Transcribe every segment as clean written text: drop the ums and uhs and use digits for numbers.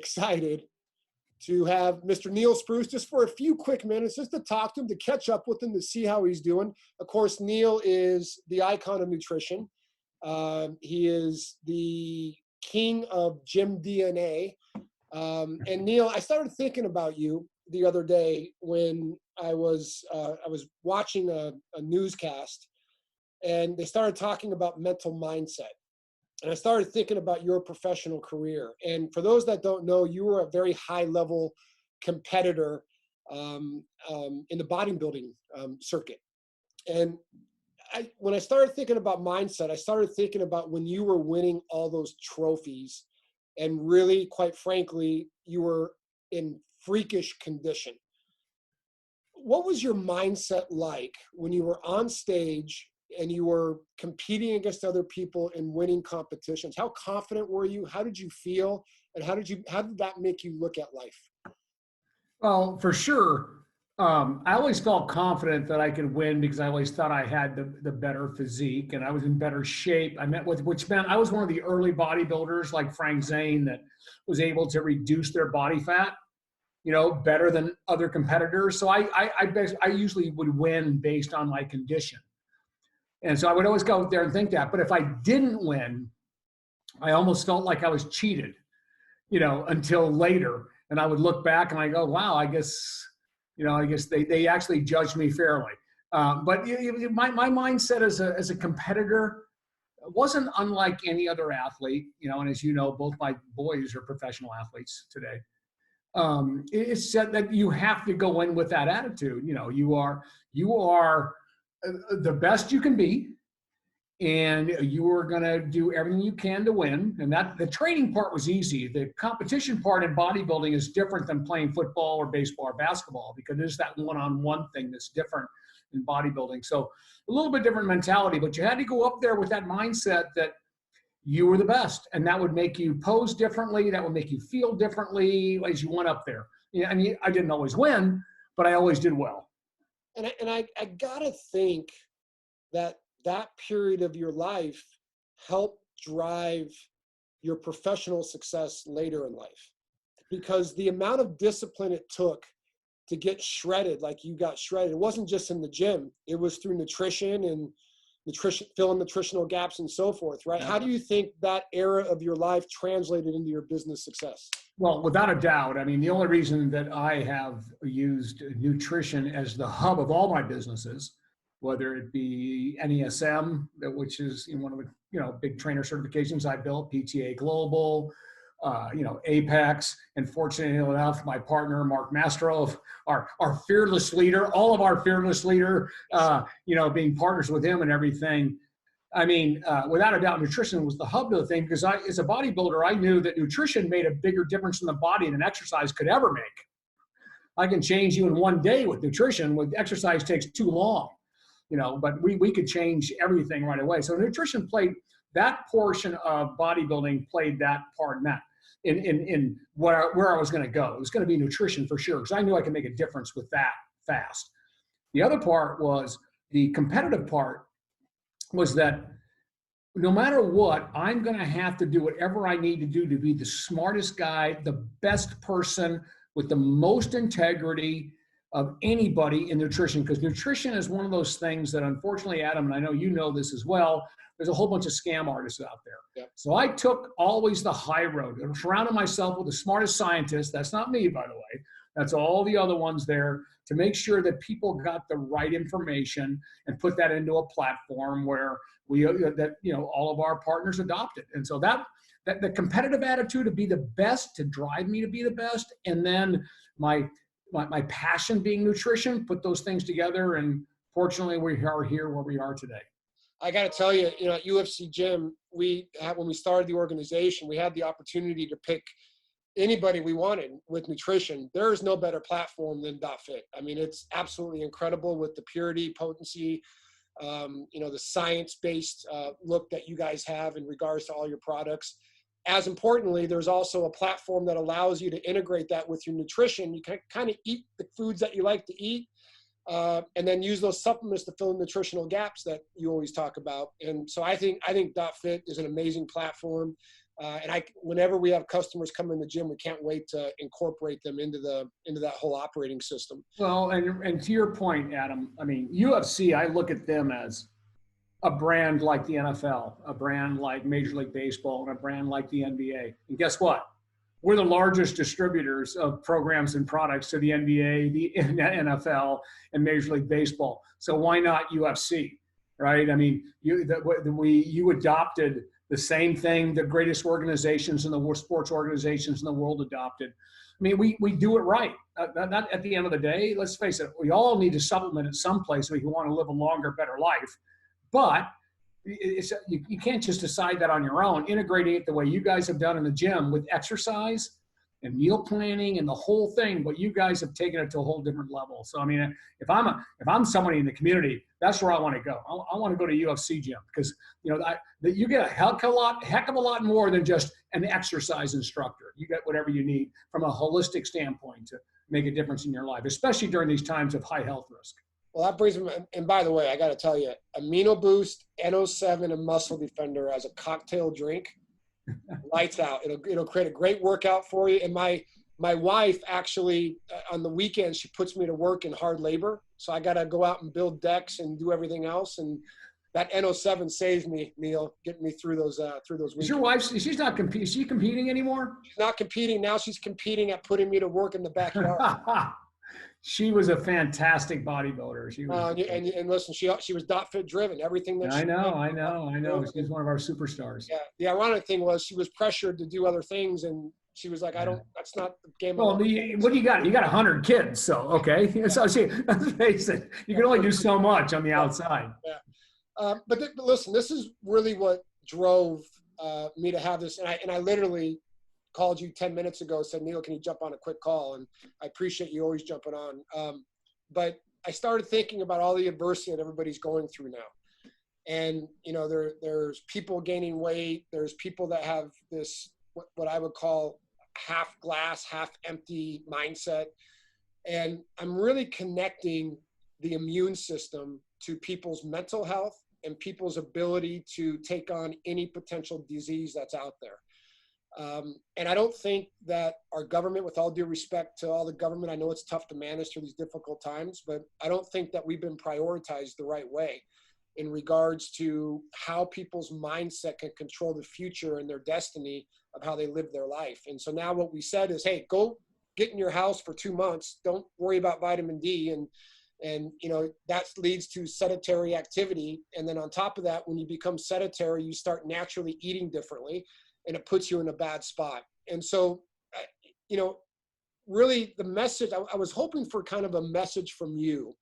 excited to have Mr. Neil Spruce just for a few quick minutes, just to talk to him, to catch up with him, to see how he's doing. Of course, Neil is the icon of nutrition. He is the king of gym DNA. And Neil, I started thinking about you the other day when I was watching a newscast, and they started talking about mental mindset. And I started thinking about your professional career. And for those that don't know, you were a very high level competitor in the bodybuilding circuit. And when I started thinking about mindset, I started thinking about when you were winning all those trophies, and really, quite frankly, you were in freakish condition. What was your mindset like when you were on stage and you were competing against other people and winning competitions? How confident were you? How did you feel? And how did that make you look at life? Well, for sure. I always felt confident that I could win because I always thought I had the better physique and I was in better shape. Which meant I was one of the early bodybuilders like Frank Zane that was able to reduce their body fat, better than other competitors. So I usually would win based on my condition. And so I would always go out there and think that. But if I didn't win, I almost felt like I was cheated, until later. And I would look back and I go, wow, I guess they actually judged me fairly. But my mindset as a competitor wasn't unlike any other athlete, and as you know, both my boys are professional athletes today. It's said that you have to go in with that attitude. You are the best you can be, and you are going to do everything you can to win. And that the training part was easy. The competition part in bodybuilding is different than playing football or baseball or basketball, because there's that one-on-one thing that's different in bodybuilding. So a little bit different mentality, but you had to go up there with that mindset that you were the best, and that would make you pose differently. That would make you feel differently as you went up there. I didn't always win, but I always did well. And I gotta think that period of your life helped drive your professional success later in life, because the amount of discipline it took to get shredded like you got shredded, it wasn't just in the gym, it was through nutrition and filling nutritional gaps and so forth, right? How do you think that era of your life translated into your business success? Well, without a doubt. I mean, the only reason that I have used nutrition as the hub of all my businesses, whether it be NESM, which is one of the big trainer certifications I built, PTA Global, Apex, and fortunately enough, my partner Mark Mastro, our fearless leader, all of our fearless leader, being partners with him and everything. I mean, without a doubt, nutrition was the hub of the thing, because as a bodybuilder, I knew that nutrition made a bigger difference in the body than exercise could ever make. I can change you in one day with nutrition. With exercise takes too long, but we could change everything right away. So nutrition played that portion of bodybuilding, played that part in that. In where I was going to go. It was going to be nutrition for sure, because I knew I could make a difference with that fast. The other part was the competitive part, was that no matter what, I'm going to have to do whatever I need to do to be the smartest guy, the best person with the most integrity of anybody in nutrition, because nutrition is one of those things that, unfortunately, Adam, and I know you know this as well, there's a whole bunch of scam artists out there. Yep. So I took always the high road and surrounded myself with the smartest scientists. That's not me, by the way. That's all the other ones there, to make sure that people got the right information and put that into a platform where all of our partners adopt it. And so that the competitive attitude to be the best, to drive me to be the best, and then my passion being nutrition, put those things together, and fortunately we are here where we are today. I got to tell you, at UFC Gym, when we started the organization, we had the opportunity to pick anybody we wanted with nutrition. There is no better platform than .fit. I mean, it's absolutely incredible with the purity, potency, the science-based look that you guys have in regards to all your products. As importantly, there's also a platform that allows you to integrate that with your nutrition. You can kind of eat the foods that you like to eat, and then use those supplements to fill in nutritional gaps that you always talk about. And so I think .fit is an amazing platform. Whenever we have customers come in the gym, we can't wait to incorporate them into that whole operating system. Well, and to your point, Adam, I mean, UFC, I look at them as a brand like the NFL, a brand like Major League Baseball, and a brand like the NBA. And guess what? We're the largest distributors of programs and products to the NBA, the NFL, and Major League Baseball. So why not UFC, right? I mean, you adopted the same thing the greatest organizations in the world, sports organizations in the world adopted. I mean, we do it right. Not at the end of the day, let's face it, we all need to supplement at some place if we want to live a longer, better life. But you can't just decide that on your own. Integrating it the way you guys have done in the gym with exercise and meal planning and the whole thing, but you guys have taken it to a whole different level. So I mean, if I'm somebody in the community, that's where I want to go. I want to go to UFC gym because you get a heck of a lot more than just an exercise instructor. You get whatever you need from a holistic standpoint to make a difference in your life, especially during these times of high health risk. Well, that brings me, and by the way, I got to tell you, Amino Boost, N07, and Muscle Defender as a cocktail drink, lights out. It'll create a great workout for you. And my wife actually, on the weekends, she puts me to work in hard labor. So I got to go out and build decks and do everything else. And that N07 saves me, Neil, getting me through those weekends. Is your wife, she's not competing? Is she competing anymore? She's not competing. Now she's competing at putting me to work in the backyard. She was a fantastic bodybuilder. She was, and listen, she was dot fit driven. Everything that I know. She's one of our superstars. Yeah. The ironic thing was she was pressured to do other things, and she was like, that's not the game. Well, what do you got? You got 100 kids, so okay. So let's face it, you can only do so much on the outside. Yeah. But listen, this is really what drove me to have this, and I literally called you 10 minutes ago, said, Neil, can you jump on a quick call? And I appreciate you always jumping on. But I started thinking about all the adversity that everybody's going through now. And, there's people gaining weight. There's people that have this, what I would call half glass, half empty mindset. And I'm really connecting the immune system to people's mental health and people's ability to take on any potential disease that's out there. And I don't think that our government, with all due respect to all the government, I know it's tough to manage through these difficult times, but I don't think that we've been prioritized the right way in regards to how people's mindset can control the future and their destiny of how they live their life. And so now what we said is, hey, go get in your house for 2 months. Don't worry about vitamin D. And that leads to sedentary activity. And then on top of that, when you become sedentary, you start naturally eating differently, and it puts you in a bad spot. And so, really the message, I was hoping for kind of a message from you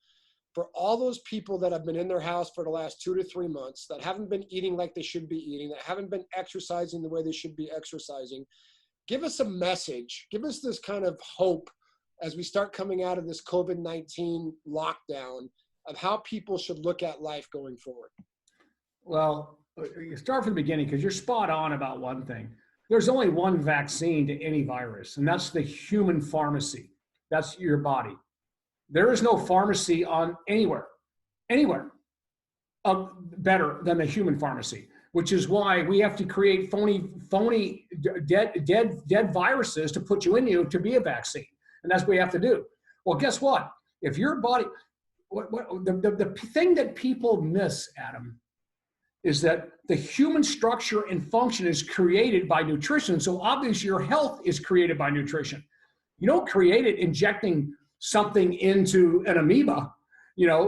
for all those people that have been in their house for the last 2 to 3 months, that haven't been eating like they should be eating, that haven't been exercising the way they should be exercising. Give us a message, give us this kind of hope as we start coming out of this COVID-19 lockdown of how people should look at life going forward. Well, you start from the beginning because you're spot on about one thing. There's only one vaccine to any virus, and that's the human pharmacy. That's your body. There is no pharmacy on anywhere better than the human pharmacy, which is why we have to create phony dead viruses to put you in you to be a vaccine. And that's what we have to do. Well, guess what? If your body, the thing that people miss, Adam, is that the human structure and function is created by nutrition. So obviously your health is created by nutrition. You don't create it injecting something into an amoeba,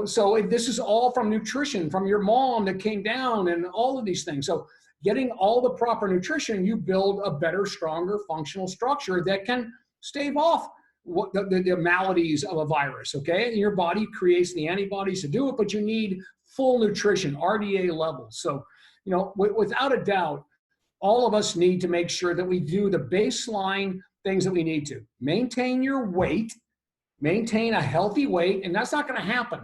so this is all from nutrition, from your mom that came down and all of these things. So getting all the proper nutrition, you build a better, stronger, functional structure that can stave off the maladies of a virus, okay? And your body creates the antibodies to do it, but you need full nutrition, RDA levels. So, without a doubt, all of us need to make sure that we do the baseline things that we need to. Maintain your weight, maintain a healthy weight, and that's not going to happen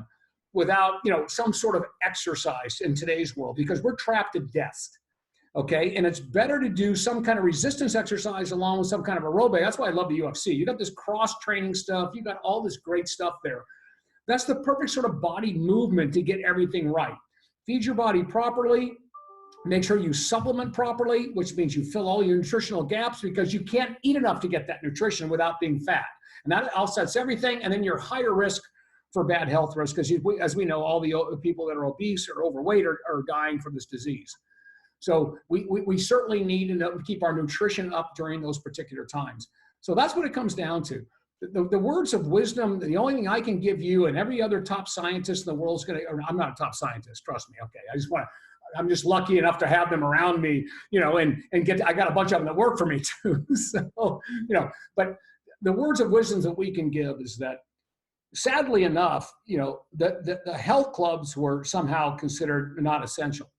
without, some sort of exercise in today's world because we're trapped to death. Okay, and it's better to do some kind of resistance exercise along with some kind of aerobic. That's why I love the UFC. You got this cross-training stuff. You got all this great stuff there. That's the perfect sort of body movement to get everything right. Feed your body properly, Make sure you supplement properly, which means you fill all your nutritional gaps, because you can't eat enough to get that nutrition without being fat. And that offsets everything. And then you're higher risk for bad health risk, because as we know, all the people that are obese or overweight are dying from this disease. So we certainly need to keep our nutrition up during those particular times. So that's what it comes down to. The words of wisdom, the only thing I can give you, and every other top scientist in the world is going to, I'm not a top scientist, trust me. Okay. I'm just lucky enough to have them around me, and I got a bunch of them that work for me too. So, but the words of wisdom that we can give is that, sadly enough, the health clubs were somehow considered not essential.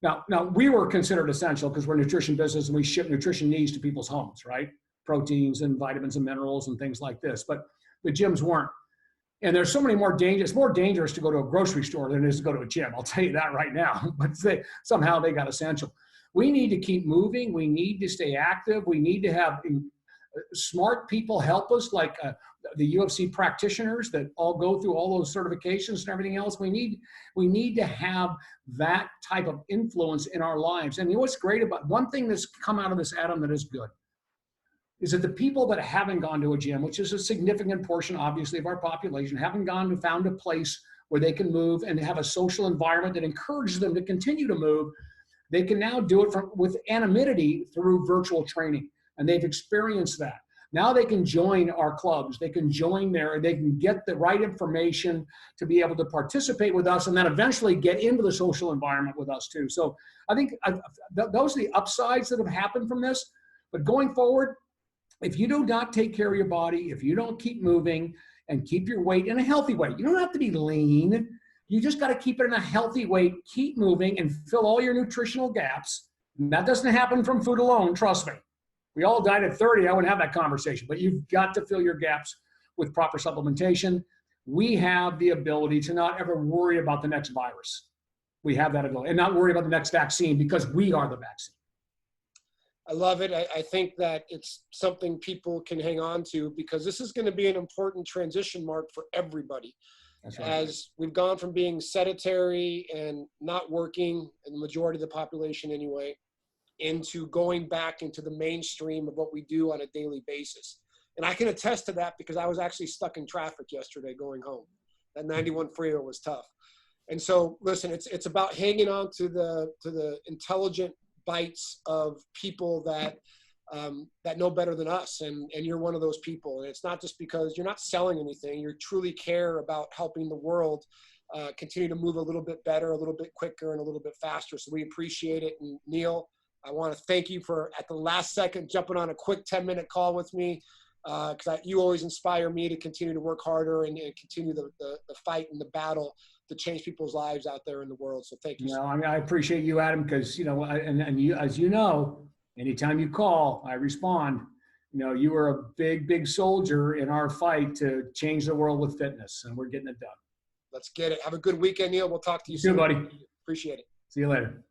Now we were considered essential because we're a nutrition business and we ship nutrition needs to people's homes, right? Proteins and vitamins and minerals and things like this, but the gyms weren't. And there's so many it's more dangerous to go to a grocery store than it is to go to a gym. I'll tell you that right now, but somehow they got essential. We need to keep moving. We need to stay active. We need to have smart people help us, like the UFC practitioners that all go through all those certifications and everything else. We need to have that type of influence in our lives. And what's great about one thing that's come out of this, Adam, that is good, is that the people that haven't gone to a gym, which is a significant portion, obviously, of our population, haven't gone and found a place where they can move and have a social environment that encourages them to continue to move. They can now do it with anonymity through virtual training, and they've experienced that. Now they can join our clubs. They can join there, and they can get the right information to be able to participate with us, and then eventually get into the social environment with us too. So I think those are the upsides that have happened from this. But going forward, if you do not take care of your body, if you don't keep moving and keep your weight in a healthy weight, you don't have to be lean. You just got to keep it in a healthy weight, keep moving, and fill all your nutritional gaps. And that doesn't happen from food alone, trust me. We all died at 30, I wouldn't have that conversation, but you've got to fill your gaps with proper supplementation. We have the ability to not ever worry about the next virus. We have that ability, and not worry about the next vaccine, because we are the vaccine. I love it. I think that it's something people can hang on to, because this is going to be an important transition mark for everybody. That's right. As we've gone from being sedentary and not working, in the majority of the population anyway, into going back into the mainstream of what we do on a daily basis. And I can attest to that, because I was actually stuck in traffic yesterday going home. That 91 freeway was tough. And so, listen, it's about hanging on to the intelligent bites of people that know better than us, and you're one of those people. And it's not just because you're not selling anything. You truly care about helping the world continue to move a little bit better, a little bit quicker, and a little bit faster. So we appreciate it. And Neil, I want to thank you for, at the last second, jumping on a quick 10-minute call with me, because you always inspire me to continue to work harder and continue the fight and the battle to change people's lives out there in the world. So thank you. I mean, I appreciate you, Adam, because, and you, as you know, anytime you call, I respond. You are a big, big soldier in our fight to change the world with fitness, and we're getting it done. Let's get it. Have a good weekend, Neil. We'll talk to you soon. You too, buddy. Appreciate it. See you later.